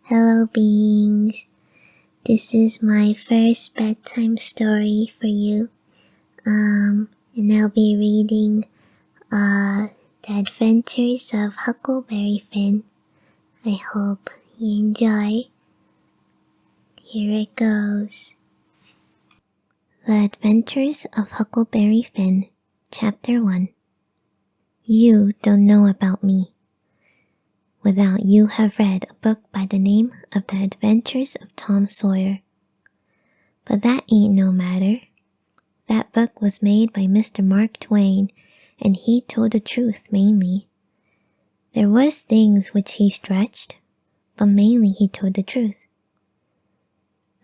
Hello beings, this is my first bedtime story for you, and I'll be reading, The Adventures of Huckleberry Finn. I hope you enjoy. Here it goes. The Adventures of Huckleberry Finn, Chapter 1. You don't know about me. Without you have read a book by the name of The Adventures of Tom Sawyer. But that ain't no matter. That book was made by Mr. Mark Twain, and he told the truth mainly. There was things which he stretched, but mainly he told the truth.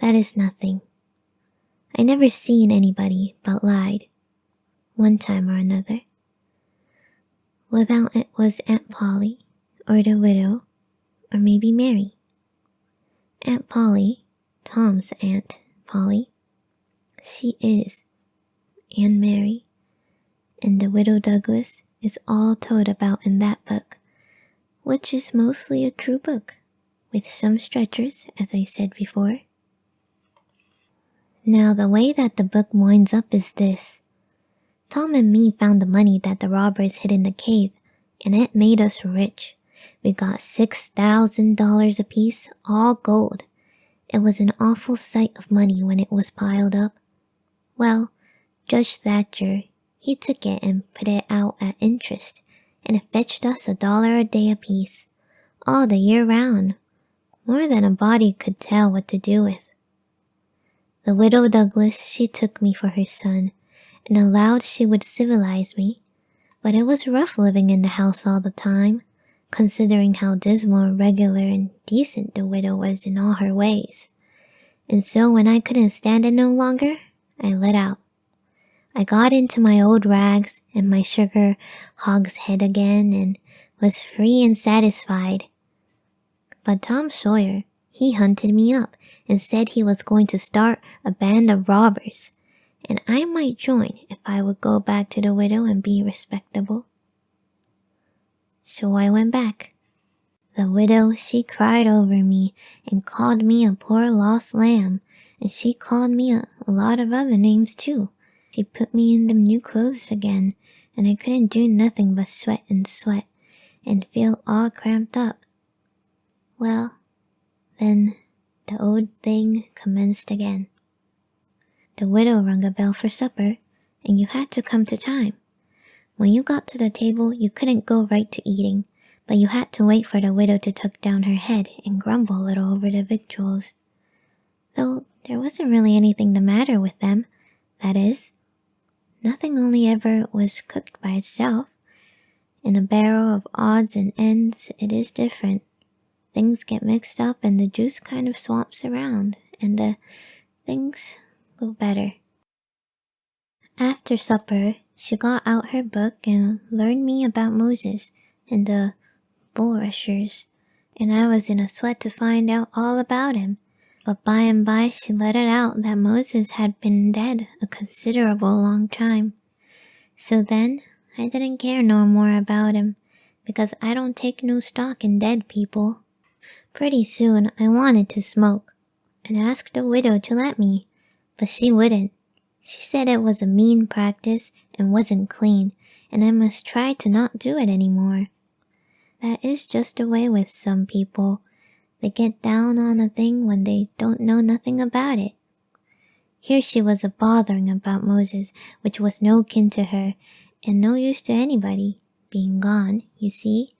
That is nothing. I never seen anybody but lied, one time or another. Without it was Aunt Polly, or the widow, or maybe Mary. Aunt Polly, Tom's Aunt Polly, she is Aunt Mary, and the widow Douglas is all told about in that book, which is mostly a true book, with some stretchers, as I said before. Now the way that the book winds up is this. Tom and me found the money that the robbers hid in the cave, and it made us rich. We got $6,000 apiece, all gold. It was an awful sight of money when it was piled up. Well, Judge Thatcher, he took it and put it out at interest, and it fetched us $1 a day apiece, all the year round, more than a body could tell what to do with. The widow Douglas, she took me for her son, and allowed she would civilize me, but it was rough living in the house all the time, considering how dismal, regular, and decent the widow was in all her ways. And so when I couldn't stand it no longer, I let out. I got into my old rags and my sugar hogshead again and was free and satisfied. But Tom Sawyer, he hunted me up and said he was going to start a band of robbers, and I might join if I would go back to the widow and be respectable. So I went back. The widow, she cried over me and called me a poor lost lamb, and she called me a lot of other names too. She put me in them new clothes again, and I couldn't do nothing but sweat and feel all cramped up. Well, then the old thing commenced again. The widow rung a bell for supper, and you had to come to time. When you got to the table, you couldn't go right to eating, but you had to wait for the widow to tuck down her head and grumble a little over the victuals. Though there wasn't really anything the matter with them, that is. Nothing only ever was cooked by itself. In a barrel of odds and ends, it is different. Things get mixed up and the juice kind of swamps around, and the things go better. After supper, she got out her book and learned me about Moses and the bulrushers, and I was in a sweat to find out all about him. But by and by she let it out that Moses had been dead a considerable long time. So then I didn't care no more about him, because I don't take no stock in dead people. Pretty soon I wanted to smoke, and asked the widow to let me, but she wouldn't. She said it was a mean practice and wasn't clean, and I must try to not do it anymore. That is just the way with some people. They get down on a thing when they don't know nothing about it. Here she was a-bothering about Moses, which was no kin to her, and no use to anybody, being gone, you see,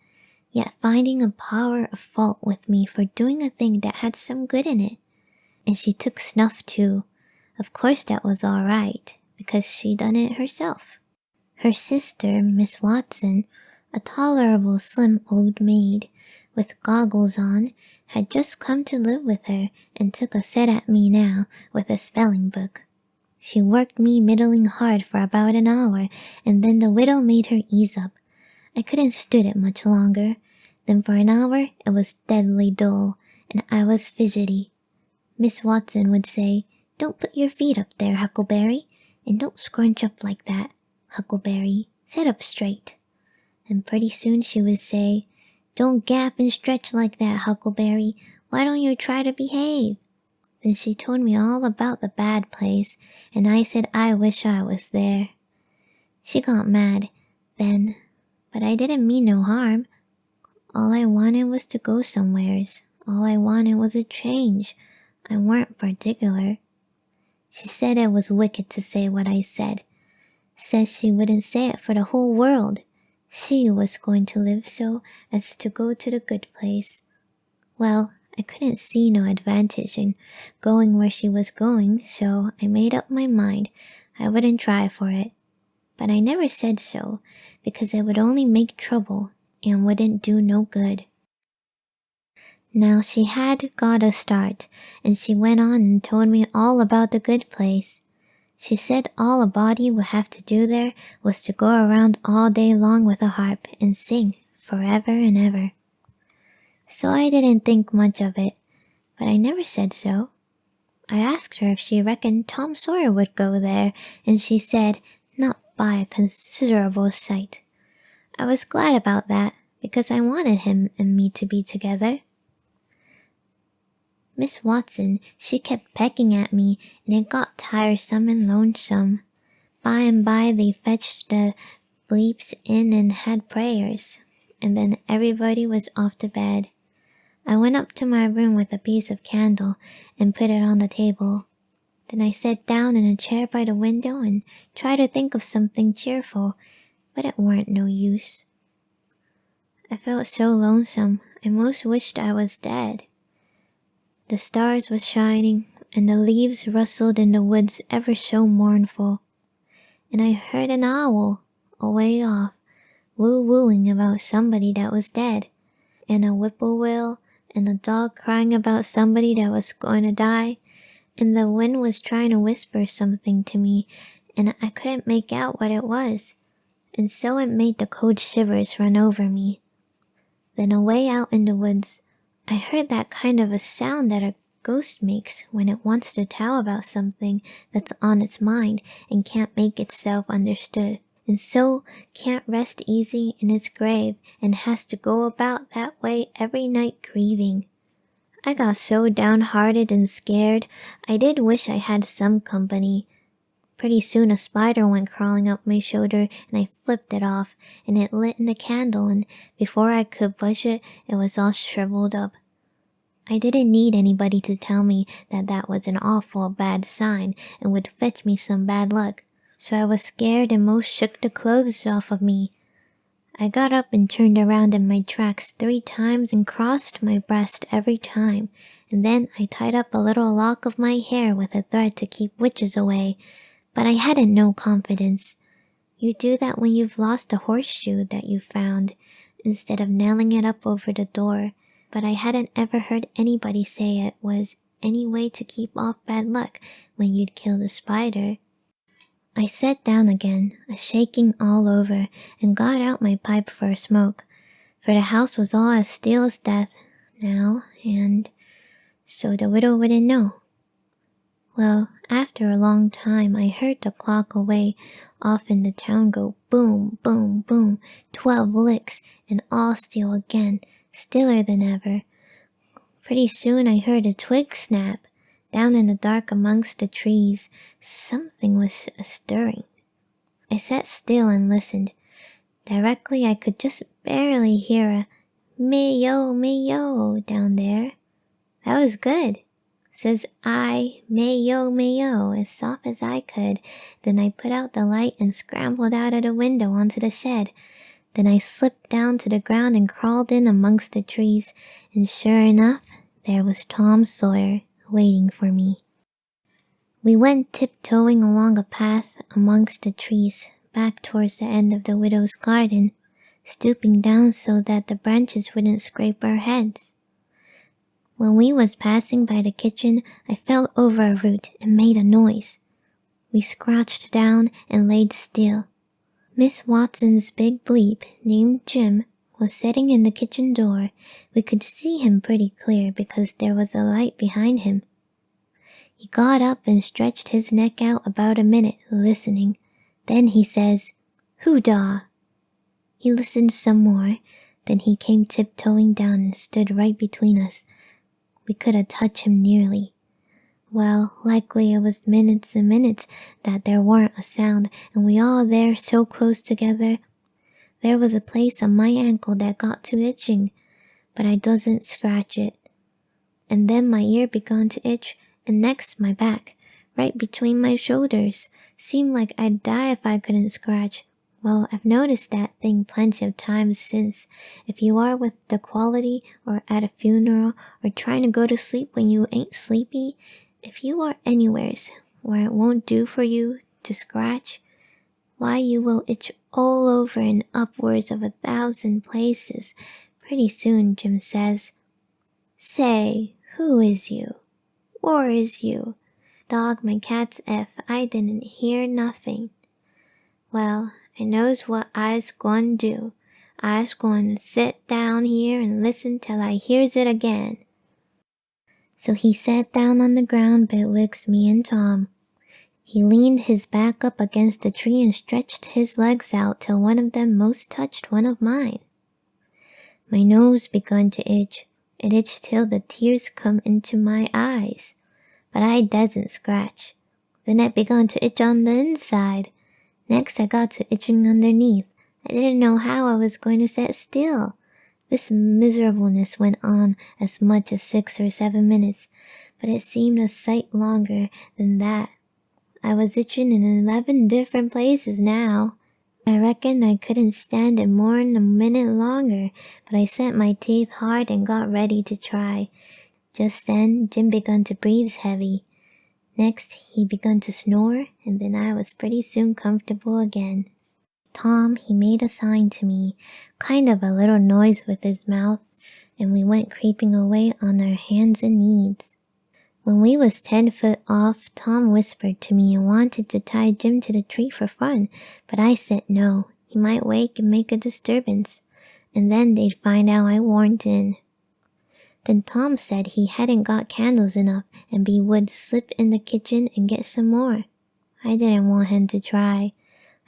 yet finding a power of fault with me for doing a thing that had some good in it. And she took snuff too. Of course that was all right, because she done it herself. Her sister, Miss Watson, a tolerable slim old maid, with goggles on, had just come to live with her and took a set at me now with a spelling book. She worked me middling hard for about an hour, and then the widow made her ease up. I couldn't stood it much longer. Then for an hour it was deadly dull, and I was fidgety. Miss Watson would say, "Don't put your feet up there, Huckleberry, and don't scrunch up like that, Huckleberry. Sit up straight." And pretty soon she would say, "Don't gap and stretch like that, Huckleberry. Why don't you try to behave?" Then she told me all about the bad place, and I said I wish I was there. She got mad then, but I didn't mean no harm. All I wanted was to go somewheres. All I wanted was a change. I weren't particular. She said it was wicked to say what I said. Says she wouldn't say it for the whole world. She was going to live so as to go to the good place. Well, I couldn't see no advantage in going where she was going, so I made up my mind I wouldn't try for it. But I never said so, because it would only make trouble and wouldn't do no good. Now she had got a start, and she went on and told me all about the good place. She said all a body would have to do there was to go around all day long with a harp and sing forever and ever. So I didn't think much of it, but I never said so. I asked her if she reckoned Tom Sawyer would go there, and she said not by a considerable sight. I was glad about that, because I wanted him and me to be together. Miss Watson, she kept pecking at me, and it got tiresome and lonesome. By and by they fetched the bleeps in and had prayers, and then everybody was off to bed. I went up to my room with a piece of candle and put it on the table. Then I sat down in a chair by the window and tried to think of something cheerful, but it weren't no use. I felt so lonesome, I most wished I was dead. The stars was shining, and the leaves rustled in the woods ever so mournful, and I heard an owl away off, woo-wooing about somebody that was dead, and a whippoorwill, and a dog crying about somebody that was going to die, and the wind was trying to whisper something to me, and I couldn't make out what it was, and so it made the cold shivers run over me. Then away out in the woods, I heard that kind of a sound that a ghost makes when it wants to tell about something that's on its mind and can't make itself understood, and so can't rest easy in its grave and has to go about that way every night grieving. I got so downhearted and scared, I did wish I had some company. Pretty soon a spider went crawling up my shoulder, and I flipped it off, and it lit in the candle, and before I could push it, it was all shriveled up. I didn't need anybody to tell me that that was an awful bad sign and would fetch me some bad luck, so I was scared and most shook the clothes off of me. I got up and turned around in my tracks 3 times and crossed my breast every time, and then I tied up a little lock of my hair with a thread to keep witches away, but I hadn't no confidence. You do that when you've lost a horseshoe that you found, instead of nailing it up over the door, but I hadn't ever heard anybody say it was any way to keep off bad luck when you'd killed a spider. I sat down again, a-shaking all over, and got out my pipe for a smoke, for the house was all as still as death now, and so the widow wouldn't know. Well, after a long time I heard the clock away off in the town go boom, boom, boom, 12 licks, and all still again, stiller than ever. Pretty soon I heard a twig snap. Down in the dark amongst the trees, something was stirring. I sat still and listened. Directly I could just barely hear a "me-yo, me-yo" down there. That was good. Says I, "me-yo, me-yo," as soft as I could. Then I put out the light and scrambled out of the window onto the shed. Then I slipped down to the ground and crawled in amongst the trees, and sure enough, there was Tom Sawyer waiting for me. We went tiptoeing along a path amongst the trees, back towards the end of the widow's garden, stooping down so that the branches wouldn't scrape our heads. When we was passing by the kitchen, I fell over a root and made a noise. We crouched down and laid still. Miss Watson's big bleep, named Jim, was sitting in the kitchen door. We could see him pretty clear because there was a light behind him. He got up and stretched his neck out about a minute, listening. Then he says, "Hoo-dah." He listened some more, then he came tiptoeing down and stood right between us. we couldn't touch him nearly. Well, likely it was minutes and minutes that there weren't a sound, and we all there so close together. There was a place on my ankle that got to itching, but I doesn't scratch it. And then my ear began to itch, and next my back, right between my shoulders. Seemed like I'd die if I couldn't scratch. Well, I've noticed that thing plenty of times since. If you are with the quality, or at a funeral, or trying to go to sleep when you ain't sleepy, if you are anywheres where it won't do for you to scratch, why you will itch all over and upwards of 1,000 places. Pretty soon, Jim says, "Say, who is you? Where is you? Dog my cat's F, I didn't hear nothing." Well, I knows what I's gwine do. I's gwine sit down here and listen till I hears it again. So he sat down on the ground betwixt me and Tom. He leaned his back up against a tree and stretched his legs out till one of them most touched one of mine. My nose begun to itch. It itched till the tears come into my eyes. But I doesn't scratch. Then it begun to itch on the inside. Next I got to itching underneath. I didn't know how I was going to sit still. This miserableness went on as much as 6 or 7 minutes, but it seemed a sight longer than that. I was itching in 11 different places now. I reckoned I couldn't stand it more'n a minute longer, but I set my teeth hard and got ready to try. Just then, Jim begun to breathe heavy. Next, he begun to snore, and then I was pretty soon comfortable again. Tom, he made a sign to me, kind of a little noise with his mouth, and we went creeping away on our hands and knees. When we was 10 foot off, Tom whispered to me and wanted to tie Jim to the tree for fun, but I said no, he might wake and make a disturbance, and then they'd find out I warn't in. Then Tom said he hadn't got candles enough and we would slip in the kitchen and get some more. I didn't want him to try.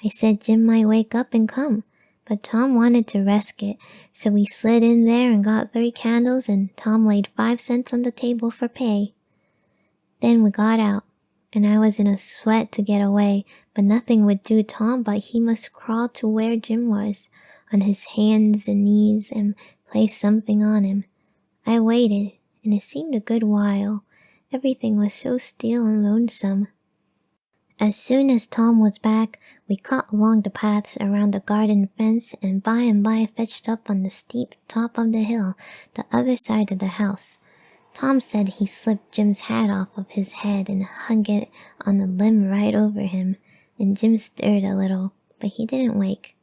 I said Jim might wake up and come, but Tom wanted to risk it, so we slid in there and got 3 candles, and Tom laid 5 cents on the table for pay. Then we got out, and I was in a sweat to get away, but nothing would do Tom but he must crawl to where Jim was, on his hands and knees, and place something on him. I waited, and it seemed a good while. Everything was so still and lonesome. As soon as Tom was back, we cut along the paths around the garden fence and by fetched up on the steep top of the hill, the other side of the house. Tom said he slipped Jim's hat off of his head and hung it on the limb right over him, and Jim stirred a little, but he didn't wake.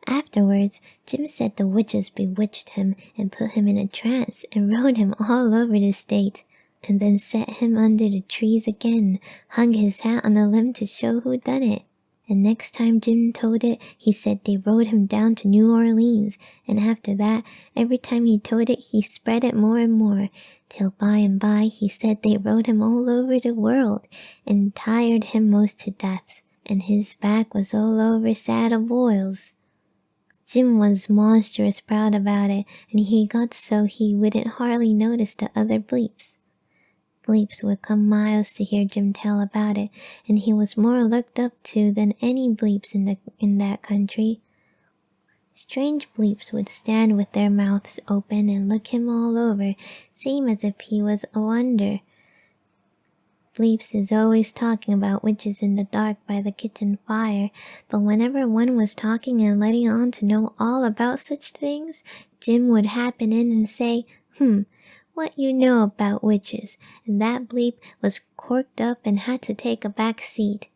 Afterwards, Jim said the witches bewitched him and put him in a trance and rode him all over the state, and then set him under the trees again, hung his hat on a limb to show who done it. And next time Jim told it, he said they rode him down to New Orleans, and after that, every time he told it, he spread it more and more, till by and by he said they rode him all over the world, and tired him most to death, and his back was all over saddle boils. Jim was monstrous proud about it, and he got so he wouldn't hardly notice the other bleeps. Bleeps would come miles to hear Jim tell about it, and he was more looked up to than any bleeps in that country. Strange bleeps would stand with their mouths open and look him all over, seem as if he was a wonder. Bleeps is always talking about witches in the dark by the kitchen fire, but whenever one was talking and letting on to know all about such things, Jim would happen in and say, "What you know about witches?" and that bleep was corked up and had to take a back seat.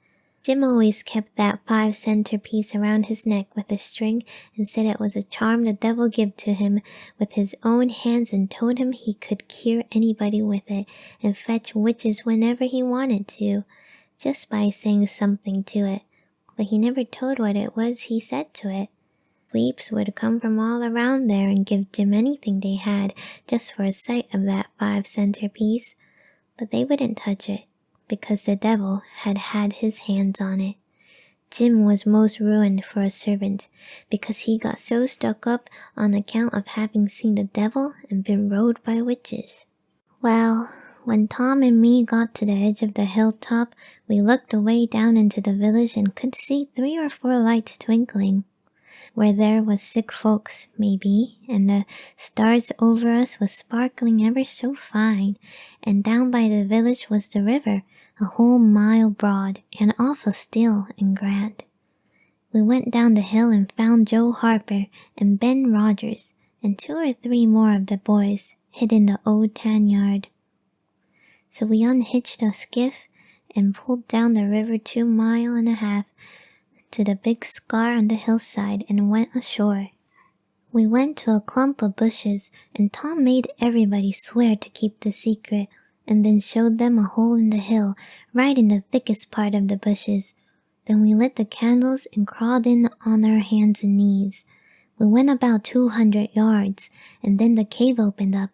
Jim always kept that 5-center piece around his neck with a string and said it was a charm the devil give to him with his own hands, and told him he could cure anybody with it and fetch witches whenever he wanted to, just by saying something to it, but he never told what it was he said to it. Bleeps would come from all around there and give Jim anything they had just for a sight of that 5-center piece, but they wouldn't touch it, because the devil had had his hands on it. Jim was most ruined for a servant, because he got so stuck up on account of having seen the devil and been rode by witches. Well, when Tom and me got to the edge of the hilltop, we looked away down into the village and could see 3 or 4 lights twinkling. Where there was sick folks, maybe, and the stars over us was sparkling ever so fine, and down by the village was the river, a whole mile broad, and awful still and grand. We went down the hill and found Joe Harper and Ben Rogers, and 2 or 3 more of the boys, hid in the old tan yard. So we unhitched a skiff and pulled down the river 2.5 miles to the big scar on the hillside and went ashore. We went to a clump of bushes, and Tom made everybody swear to keep the secret, and then showed them a hole in the hill, right in the thickest part of the bushes. Then we lit the candles and crawled in on our hands and knees. We went about 200 yards, and then the cave opened up.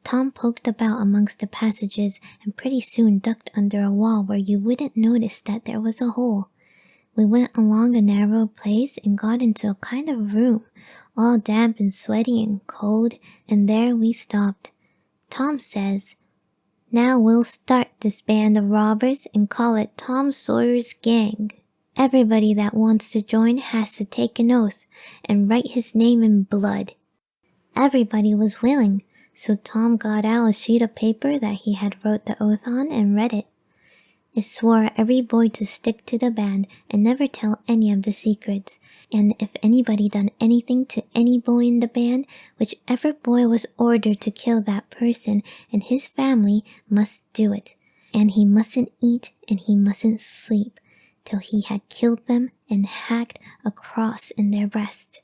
Tom poked about amongst the passages and pretty soon ducked under a wall where you wouldn't notice that there was a hole. We went along a narrow place and got into a kind of room, all damp and sweaty and cold, and there we stopped. Tom says, "Now we'll start this band of robbers and call it Tom Sawyer's Gang. Everybody that wants to join has to take an oath and write his name in blood." Everybody was willing, so Tom got out a sheet of paper that he had wrote the oath on and read it. It swore every boy to stick to the band and never tell any of the secrets, and if anybody done anything to any boy in the band, whichever boy was ordered to kill that person and his family must do it, and he mustn't eat and he mustn't sleep till he had killed them and hacked a cross in their breast,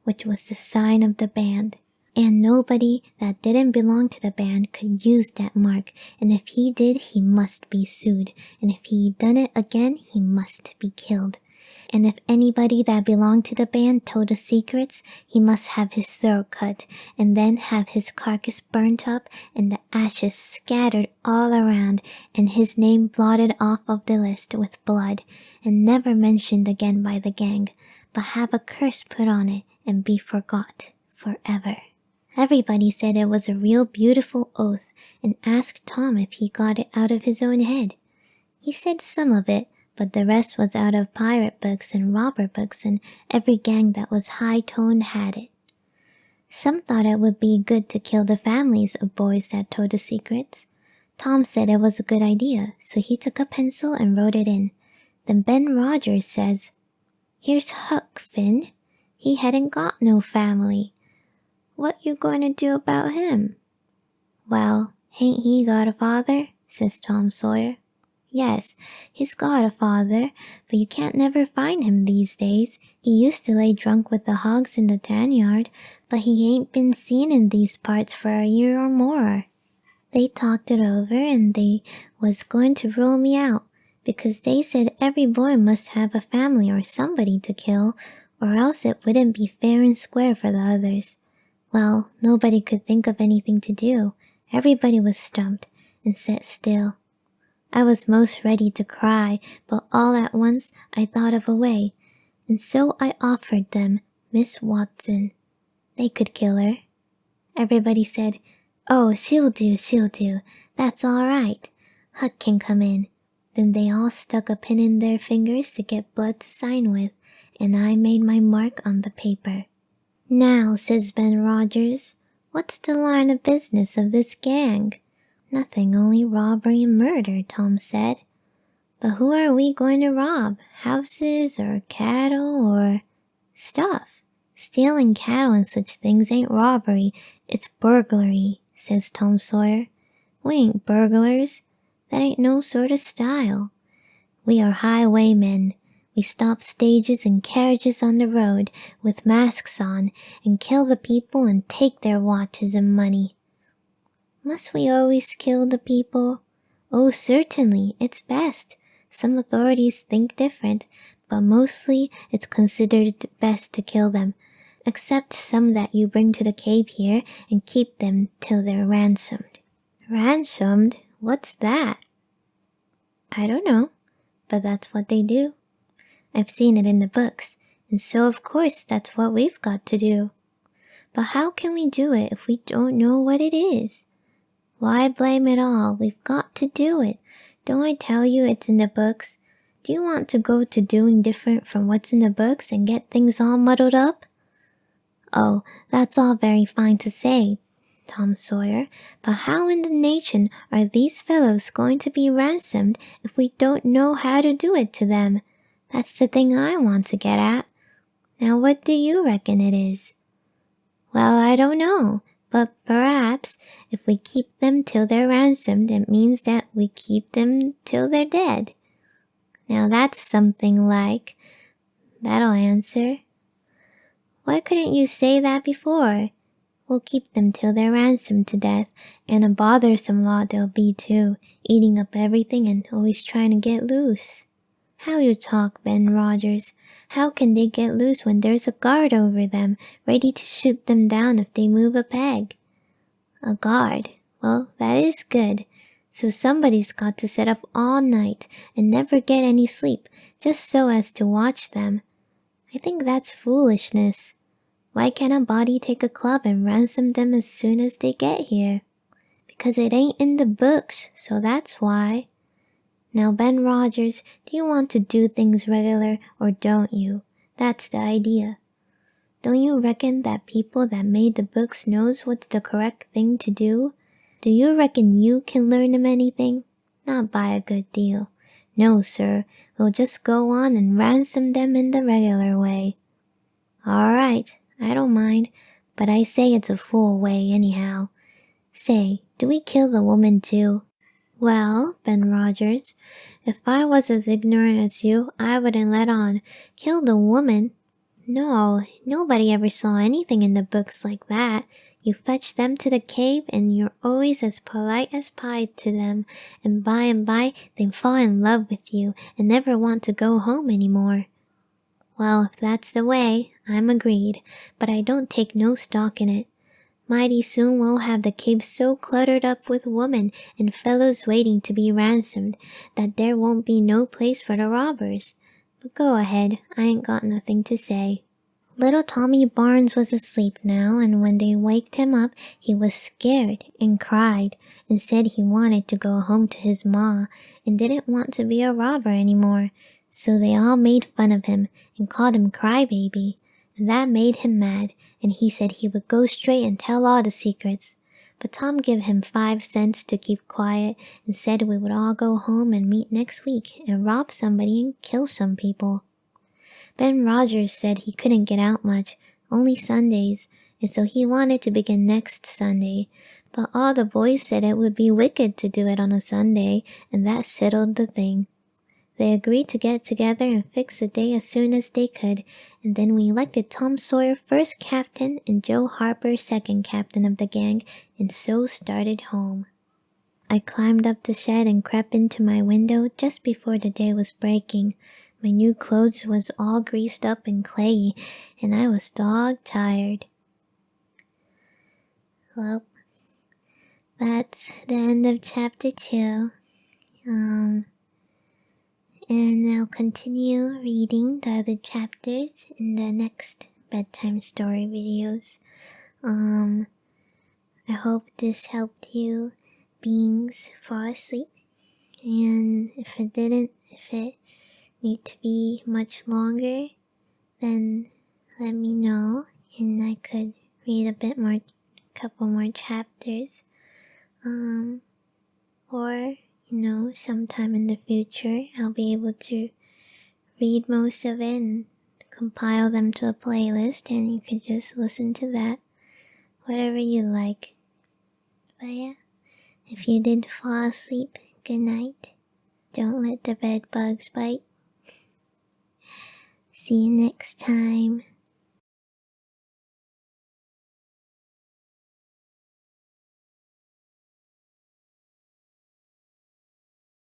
which was the sign of the band. And nobody that didn't belong to the band could use that mark, and if he did, he must be sued, and if he done it again, he must be killed. And if anybody that belonged to the band told the secrets, he must have his throat cut, and then have his carcass burnt up, and the ashes scattered all around, and his name blotted off of the list with blood, and never mentioned again by the gang, but have a curse put on it, and be forgot forever. Everybody said it was a real beautiful oath, and asked Tom if he got it out of his own head. He said some of it, but the rest was out of pirate books and robber books, and every gang that was high-toned had it. Some thought it would be good to kill the families of boys that told the secrets. Tom said it was a good idea, so he took a pencil and wrote it in. Then Ben Rogers says, "Here's Huck, Finn. He hadn't got no family. What you going to do about him?" "Well, hain't he got a father?" says Tom Sawyer. "Yes, he's got a father, but you can't never find him these days. He used to lay drunk with the hogs in the tan yard, but he ain't been seen in these parts for a year or more." They talked it over, and they was going to rule me out, because they said every boy must have a family or somebody to kill, or else it wouldn't be fair and square for the others. Well, nobody could think of anything to do. Everybody was stumped and sat still. I was most ready to cry, but all at once I thought of a way, and so I offered them Miss Watson. They could kill her. Everybody said, "Oh, she'll do, that's all right. Huck can come in." Then they all stuck a pin in their fingers to get blood to sign with, and I made my mark on the paper. "Now," says Ben Rogers, "what's the line of business of this gang?" "Nothing, only robbery and murder," Tom said. "But who are we going to rob? Houses or cattle or stuff?" "Stealing cattle and such things ain't robbery, it's burglary," says Tom Sawyer. "We ain't burglars. That ain't no sort of style. We are highwaymen. We stop stages and carriages on the road with masks on and kill the people and take their watches and money." "Must we always kill the people?" "Oh, certainly, it's best. Some authorities think different, but mostly it's considered best to kill them, except some that you bring to the cave here and keep them till they're ransomed." "Ransomed? What's that?" "I don't know, but that's what they do. I've seen it in the books, and so of course that's what we've got to do. But how can we do it if we don't know what it is?" Why blame it all? We've got to do it. Don't I tell you it's in the books? Do you want to go to doing different from what's in the books and get things all muddled up? Oh, that's all very fine to say, Tom Sawyer, but how in the nation are these fellows going to be ransomed if we don't know how to do it to them? That's the thing I want to get at. Now what do you reckon it is? Well, I don't know, but perhaps if we keep them till they're ransomed, it means that we keep them till they're dead. Now that's something like. That'll answer. Why couldn't you say that before? We'll keep them till they're ransomed to death, and a bothersome lot they'll be too, eating up everything and always trying to get loose. How you talk, Ben Rogers. How can they get loose when there's a guard over them, ready to shoot them down if they move a peg? A guard? Well, that is good. So somebody's got to sit up all night and never get any sleep, just so as to watch them. I think that's foolishness. Why can't a body take a club and ransom them as soon as they get here? Because it ain't in the books, so that's why. Now, Ben Rogers, do you want to do things regular or don't you? That's the idea. Don't you reckon that people that made the books knows what's the correct thing to do? Do you reckon you can learn them anything? Not by a good deal. No, sir, we'll just go on and ransom them in the regular way. All right, I don't mind, but I say it's a fool way anyhow. Say, do we kill the woman too? Well, Ben Rogers, if I was as ignorant as you, I wouldn't let on. Kill the woman? No, nobody ever saw anything in the books like that. You fetch them to the cave and you're always as polite as pie to them, and by they fall in love with you and never want to go home anymore. Well, if that's the way, I'm agreed, but I don't take no stock in it. Mighty soon we'll have the cave so cluttered up with women and fellows waiting to be ransomed that there won't be no place for the robbers. But go ahead, I ain't got nothing to say. Little Tommy Barnes was asleep now, and when they waked him up, he was scared and cried and said he wanted to go home to his ma and didn't want to be a robber anymore. So they all made fun of him and called him Crybaby, and that made him mad, and he said he would go straight and tell all the secrets. But Tom gave him 5 cents to keep quiet and said we would all go home and meet next week and rob somebody and kill some people. Ben Rogers said he couldn't get out much, only Sundays, and so he wanted to begin next Sunday. But all the boys said it would be wicked to do it on a Sunday, and that settled the thing. They agreed to get together and fix a day as soon as they could, and then we elected Tom Sawyer first captain and Joe Harper second captain of the gang, and so started home. I climbed up the shed and crept into my window just before the day was breaking. My new clothes was all greased up and clayey, and I was dog-tired. Well, that's the end of chapter 2. And I'll continue reading the other chapters in the next bedtime story videos. I hope this helped you beings fall asleep. And if it didn't, if it need to be much longer, then let me know and I could read a bit more, couple more chapters. Or, sometime in the future, I'll be able to read most of it and compile them to a playlist, and you could just listen to that, whatever you like. But yeah, if you did fall asleep, good night. Don't let the bed bugs bite. See you next time.